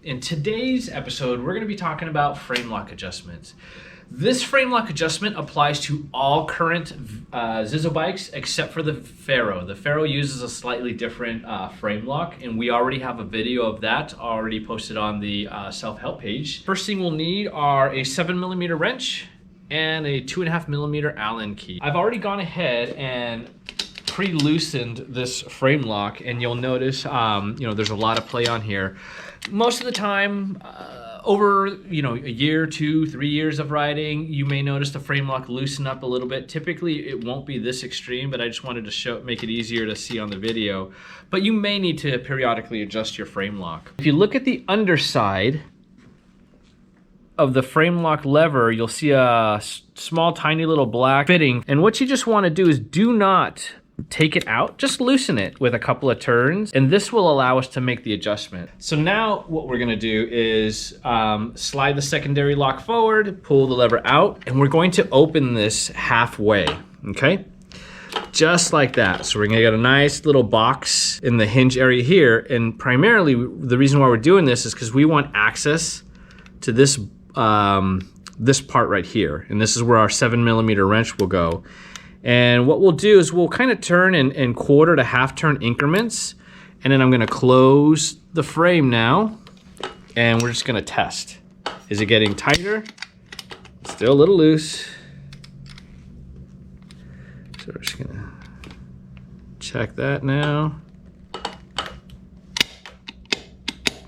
In today's episode, we're going to be talking about frame lock adjustments. This frame lock adjustment applies to all current ZiZZO bikes except for the Ferro. The Ferro uses a slightly different frame lock, and we already have a video of that already posted on the self-help page. First thing we'll need are a 7mm wrench and a 2.5mm Allen key. I've already gone ahead and pre-loosened this frame lock, and you'll notice there's a lot of play on here. Most of the time, over a year, 2, 3 years of riding, you may notice the frame lock loosen up a little bit. Typically it won't be this extreme, but I just wanted to make it easier to see on the video. But you may need to periodically adjust your frame lock. If you look at the underside of the frame lock lever, you'll see a small tiny little black fitting, and what you just want to do is do not take it out, just loosen it with a couple of turns, and this will allow us to make the adjustment. So now what we're gonna do is slide the secondary lock forward, pull the lever out, and we're going to open this halfway, okay? Just like that. So we're gonna get a nice little box in the hinge area here, and primarily the reason why we're doing this is because we want access to this, this part right here, and this is where our 7mm wrench will go. And what we'll do is we'll kind of turn in quarter to half turn increments. And then I'm gonna close the frame now, and we're just gonna test. Is it getting tighter? Still a little loose. So we're just gonna check that now.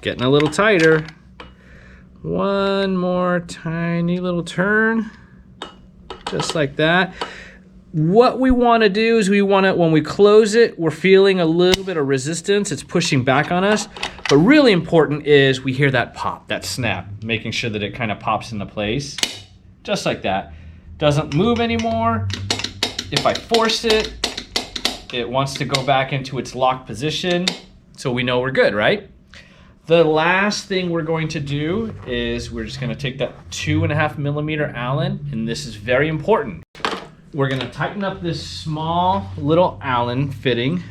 Getting a little tighter. One more tiny little turn, just like that. What we want to do is when we close it, we're feeling a little bit of resistance. It's pushing back on us. But really important is we hear that pop, that snap, making sure that it kind of pops into place. Just like that. Doesn't move anymore. If I force it, it wants to go back into its locked position. So we know we're good, right? The last thing we're going to do is we're just going to take that 2.5mm Allen, and this is very important. We're gonna tighten up this small little Allen fitting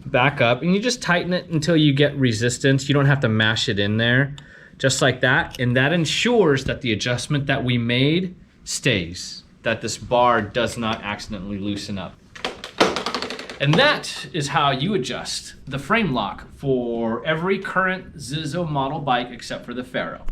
back up, and you just tighten it until you get resistance. You don't have to mash it in there, just like that. And that ensures that the adjustment that we made stays, that this bar does not accidentally loosen up. And that is how you adjust the frame lock for every current ZiZZO model bike except for the Ferro.